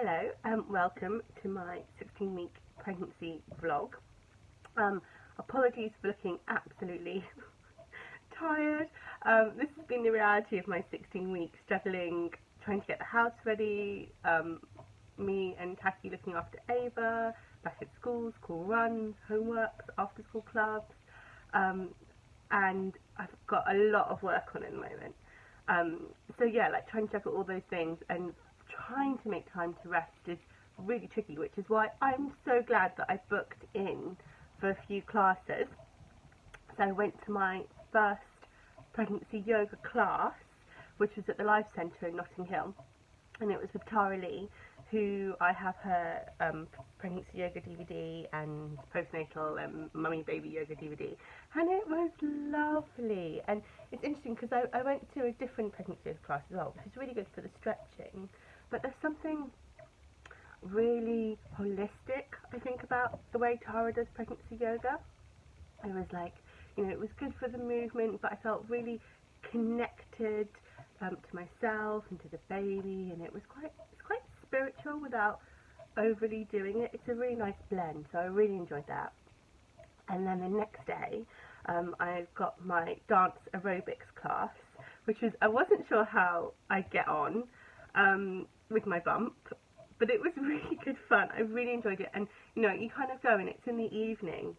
Hello and welcome to my 16-week pregnancy vlog. Apologies for looking absolutely tired. This has been the reality of my 16 weeks, struggling, trying to get the house ready, me and Taki looking after Ava, back at school runs, homeworks, after school clubs, and I've got a lot of work on at the moment. So yeah, like trying to juggle all those things and trying to make time to rest is really tricky, which is why I'm so glad that I booked in for a few classes. So I went to my first pregnancy yoga class, which was at the Life Centre in Notting Hill, and it was with Tara Lee, who I have her pregnancy yoga DVD and postnatal and mummy baby yoga DVD, and it was lovely. And it's interesting because I went to a different pregnancy yoga class as well, which is really good for the stretching, but there's something really holistic, I think, about the way Tara does pregnancy yoga. It was like, you know, it was good for the movement, but I felt really connected to myself and to the baby, and it's quite spiritual without overly doing it. It's a really nice blend, so I really enjoyed that. And then the next day I got my dance aerobics class, which was, I wasn't sure how I'd get on with my bump, but it was really good fun. I really enjoyed it. And you know, you kind of go and it's in the evening,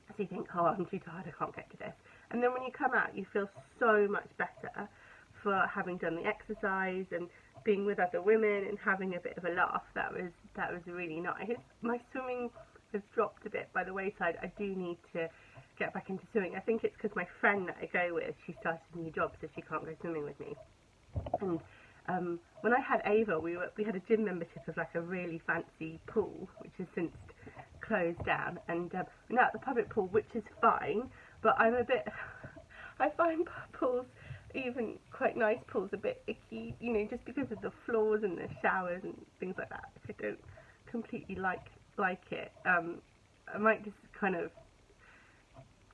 so you think, oh, I'm too tired, I can't get to this, and then when you come out you feel so much better for having done the exercise and being with other women and having a bit of a laugh. That was really nice. My swimming has dropped a bit by the wayside. I do need to get back into swimming. I think it's because my friend that I go with, she started a new job, so she can't go swimming with me. And when I had Ava, we had a gym membership of like a really fancy pool, which has since closed down, and we're now at the public pool, which is fine, but I find pools, even quite nice pools, a bit icky, you know, just because of the floors and the showers and things like that. I don't completely like it. I might just kind of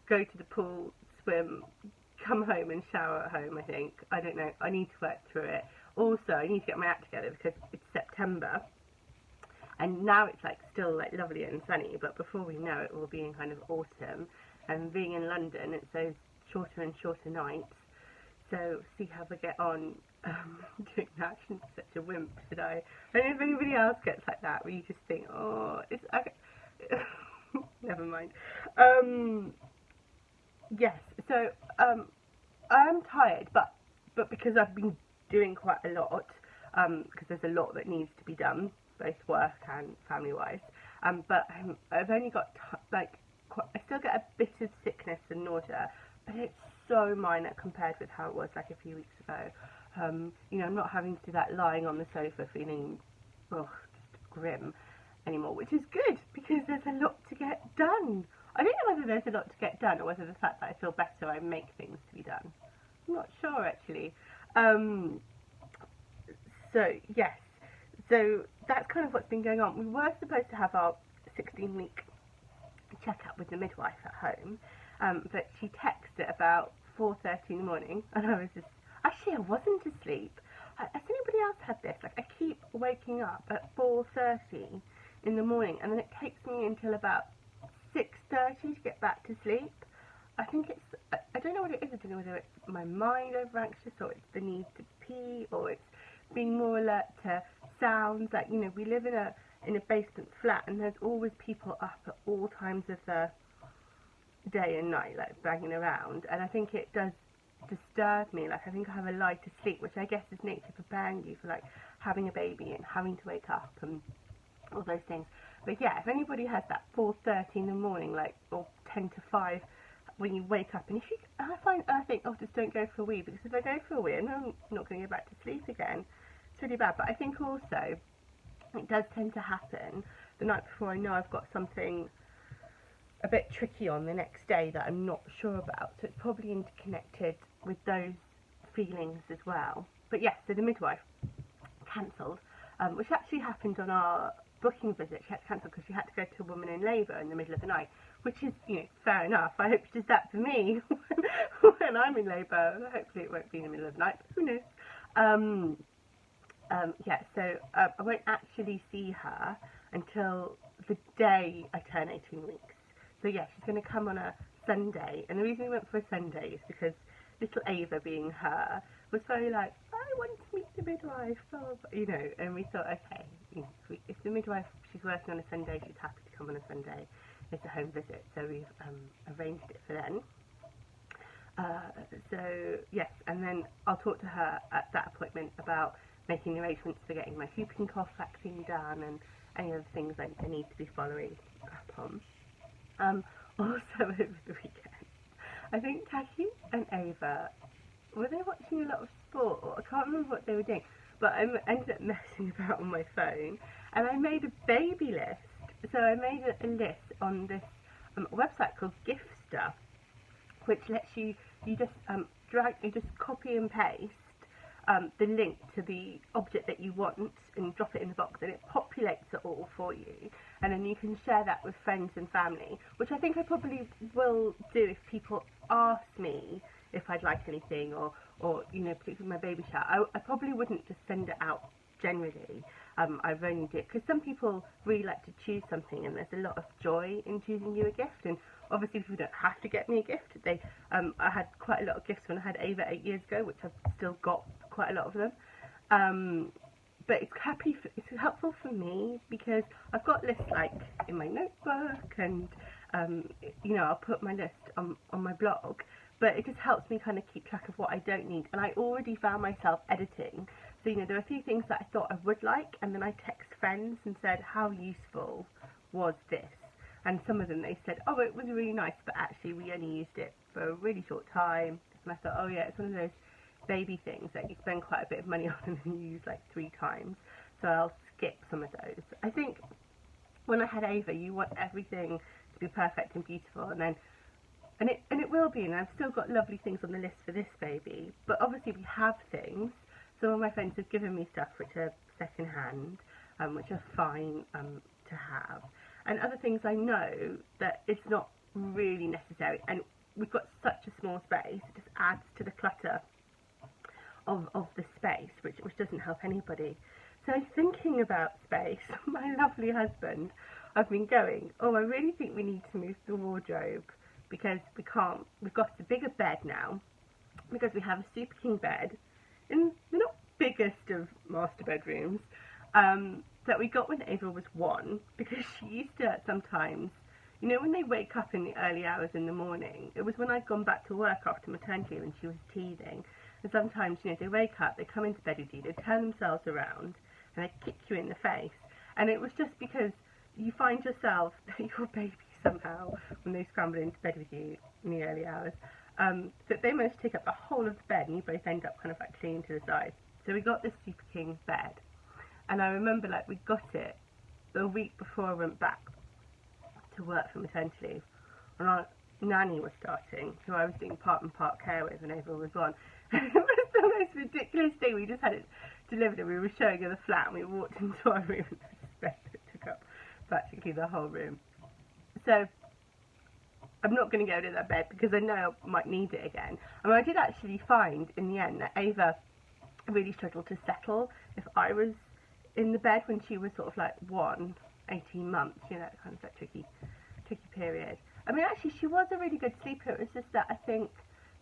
go to the pool, swim, come home and shower at home, I think. I don't know, I need to work through it. Also, I need to get my act together because it's September, and now it's like still like lovely and sunny, but before we know it, we'll be in kind of autumn, and being in London, it's those shorter and shorter nights. So see how we get on doing that. I shouldn't be such a wimp, should I? I don't know if anybody else gets like that, where you just think, oh, it's okay. Never mind. Yes, so I'm tired, but because I've been doing quite a lot, because there's a lot that needs to be done, both work and family-wise. But I've only got I still get a bit of sickness and nausea, but it's so minor compared with how it was like a few weeks ago. You know, I'm not having to do that lying on the sofa feeling just grim anymore, which is good because there's a lot to get done. I don't know whether there's a lot to get done or whether the fact that I feel better I make things to be done. I'm not sure actually. So yes, so that's kind of what's been going on. We were supposed to have our 16-week check-up with the midwife at home, but she texted at about 4:30 in the morning, and I was just, actually I wasn't asleep. Has anybody else had this? Like, I keep waking up at 4:30 in the morning, and then it takes me until about 6:30 to get back to sleep. I think it's, I don't know what it is. I don't know whether it's my mind over anxious, or it's the need to pee, or it's being more alert to sounds. Like, you know, we live in a basement flat, and there's always people up at all times of the day and night, like banging around, and I think it does disturb me. Like, I think I have a lighter sleep, which I guess is nature preparing you for like having a baby and having to wake up and all those things. But yeah, if anybody has that 4:30 in the morning, like, or 10 to 5 when you wake up, and if you, I think, oh, just don't go for a wee, because if I go for a wee, I'm not going to go back to sleep again. It's really bad. But I think also it does tend to happen the night before I know I've got something a bit tricky on the next day that I'm not sure about. So it's probably interconnected with those feelings as well. But yes, so the midwife cancelled, which actually happened on our booking visit. She had to cancel because she had to go to a woman in labour in the middle of the night, which is, you know, fair enough. I hope she does that for me when I'm in labour. Hopefully it won't be in the middle of the night, but who knows. yeah, so I won't actually see her until the day I turn 18 weeks. So yeah, she's going to come on a Sunday, and the reason we went for a Sunday is because little Ava, being her, was very like, I want to meet the midwife, you know, and we thought, okay, you know, if the midwife, she's working on a Sunday, she's happy to come on a Sunday. It's a home visit, so we've arranged it for then. So yes, and then I'll talk to her at that appointment about making arrangements for getting my whooping cough vaccine done and any other things I need to be following up on. Also over the weekend, I think Taki and Ava, were they watching a lot of sport? I can't remember what they were doing, but I ended up messing about on my phone, and I made a baby list. So I made a list on this website called Gift Stuff, which lets you just copy and paste the link to the object that you want and drop it in the box, and it populates it all for you, and then you can share that with friends and family, which I think I probably will do if people ask me if I'd like anything, or you know, particularly my baby shower. I probably wouldn't just send it out generally. I've only did because some people really like to choose something, and there's a lot of joy in choosing you a gift. And obviously, people don't have to get me a gift. I had quite a lot of gifts when I had Ava 8 years ago, which I've still got quite a lot of them. But it's helpful for me because I've got lists like in my notebook, and you know, I'll put my list on my blog. But it just helps me kind of keep track of what I don't need. And I already found myself editing. So, you know, there are a few things that I thought I would like, and then I text friends and said, how useful was this? And some of them, they said, oh, it was really nice, but actually we only used it for a really short time. And I thought, oh yeah, it's one of those baby things that you spend quite a bit of money on and then you use like 3 times. So I'll skip some of those. I think when I had Ava, you want everything to be perfect and beautiful, and it will be, and I've still got lovely things on the list for this baby, but obviously we have things. Some of my friends have given me stuff which are second hand, which are fine to have, and other things I know that it's not really necessary, and we've got such a small space, it just adds to the clutter of the space, which doesn't help anybody. So thinking about space, my lovely husband, I've been going, oh, I really think we need to move the wardrobe, because we've got a bigger bed now, because we have a Super King bed in the not biggest of master bedrooms, that we got when Ava was 1, because she used to sometimes, you know, when they wake up in the early hours in the morning, it was when I'd gone back to work after maternity and she was teething, and sometimes, you know, they wake up, they come into bed with you, they turn themselves around, and they kick you in the face, and it was just because you find yourself, your baby somehow, when they scramble into bed with you in the early hours, that they manage to take up the whole of the bed, and you both end up kind of like clinging to the side. So we got this Super King bed, and I remember like we got it the week before I went back to work for maternity leave, and our nanny was starting, who I was doing part and part care with when Ava was 1. And it was the most ridiculous thing. We just had it delivered, and we were showing her the flat, and we walked into our room, and there was a bed that took up practically the whole room. So I'm not going to go to that bed because I know I might need it again. I mean, I did actually find in the end that Ava really struggled to settle if I was in the bed when she was sort of like 18 months, you know, kind of that tricky period. I mean, actually, she was a really good sleeper. It was just that I think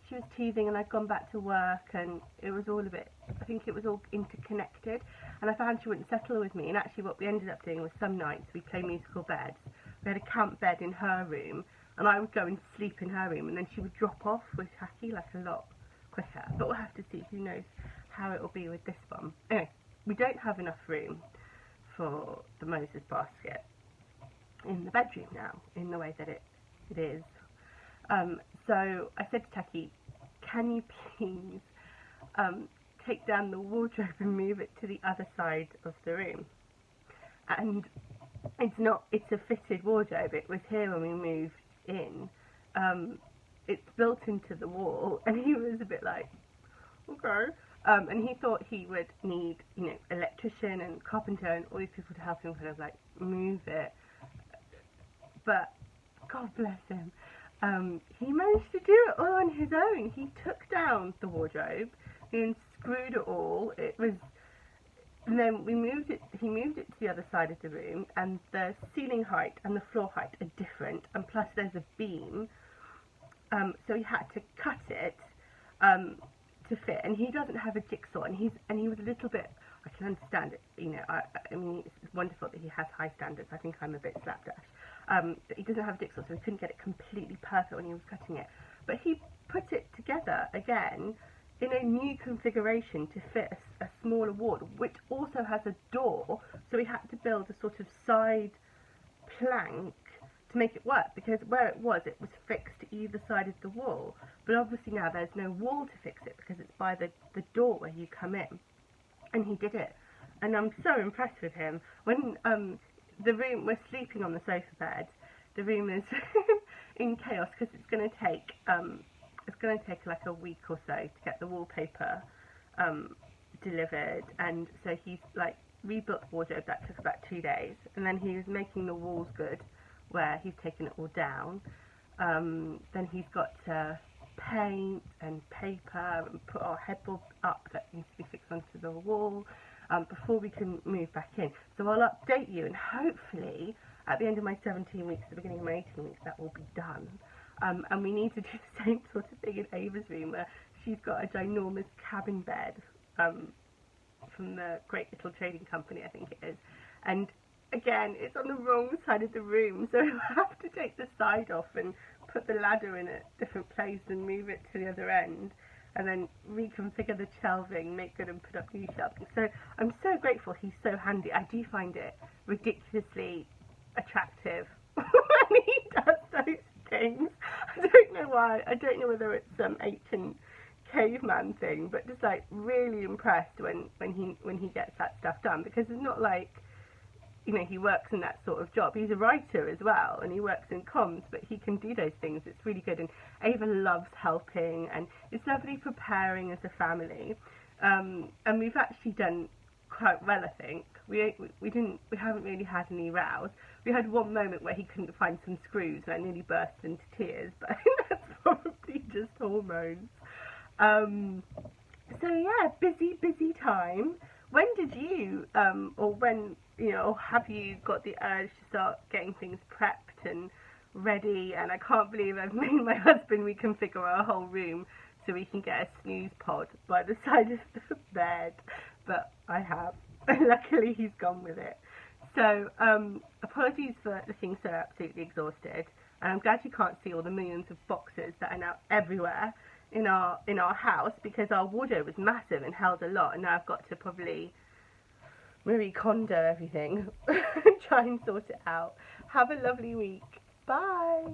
she was teething, and I'd gone back to work, and it was all a bit, I think it was all interconnected, and I found she wouldn't settle with me. And actually what we ended up doing was some nights we play musical beds. We had a camp bed in her room, and I would go and sleep in her room, and then she would drop off with Taki like a lot quicker. But we'll have to see, who knows how it will be with this one. Anyway, we don't have enough room for the Moses basket in the bedroom now, in the way that it is. So I said to Taki, can you please take down the wardrobe and move it to the other side of the room? And it's a fitted wardrobe. It was here when we moved in. It's built into the wall, and he was a bit like, okay. And he thought he would need, you know, electrician and carpenter and all these people to help him kind of like move it. But God bless him, he managed to do it all on his own. He took down the wardrobe, he unscrewed it all. It was And then he moved it to the other side of the room, and the ceiling height and the floor height are different, and plus there's a beam, so he had to cut it to fit. And he doesn't have a jigsaw, and he was a little bit, I can understand it, you know, I mean, it's wonderful that he has high standards. I think I'm a bit slapdash. But he doesn't have a jigsaw, so he couldn't get it completely perfect when he was cutting it. But he put it together again in a new configuration to fit a smaller wall, which also has a door, so we had to build a sort of side plank to make it work, because where it was fixed to either side of the wall, but obviously now there's no wall to fix it because it's by the door where you come in. And he did it, and I'm so impressed with him. When the room, we're sleeping on the sofa bed, the room is in chaos because it's going to take like a week or so to get the wallpaper delivered, and so he's like rebuilt the wardrobe. That took about 2 days, and then he was making the walls good, where he's taken it all down. Then he's got to paint and paper and put our headboard up that needs to be fixed onto the wall before we can move back in. So I'll update you, and hopefully at the end of my 17 weeks, the beginning of my 18 weeks, that will be done. And we need to do the same sort of thing in Ava's room, where she's got a ginormous cabin bed from the Great Little Trading Company, I think it is. And again, it's on the wrong side of the room, so I have to take the side off and put the ladder in a different place and move it to the other end, and then reconfigure the shelving, make good and put up new shelving. So I'm so grateful he's so handy. I do find it ridiculously attractive when he does those things. I don't know why. I don't know whether it's some ancient caveman thing, but just like really impressed when he gets that stuff done, because it's not like, you know, he works in that sort of job. He's a writer as well, and he works in comms, but he can do those things. It's really good, and Ava loves helping, and it's lovely preparing as a family. And we've actually done quite well, I think. We haven't really had any rows. We had one moment where he couldn't find some screws, and I nearly burst into tears, but I think that's probably just hormones. So yeah, busy time. When did you, or when, you know, have you got the urge to start getting things prepped and ready? And I can't believe I've made my husband reconfigure our whole room so we can get a snooze pod by the side of the bed. But I have. Luckily he's gone with it. So, apologies for looking so absolutely exhausted. And I'm glad you can't see all the millions of boxes that are now everywhere in our house, because our wardrobe was massive and held a lot, and now I've got to probably Marie Kondo everything and try and sort it out. Have a lovely week. Bye.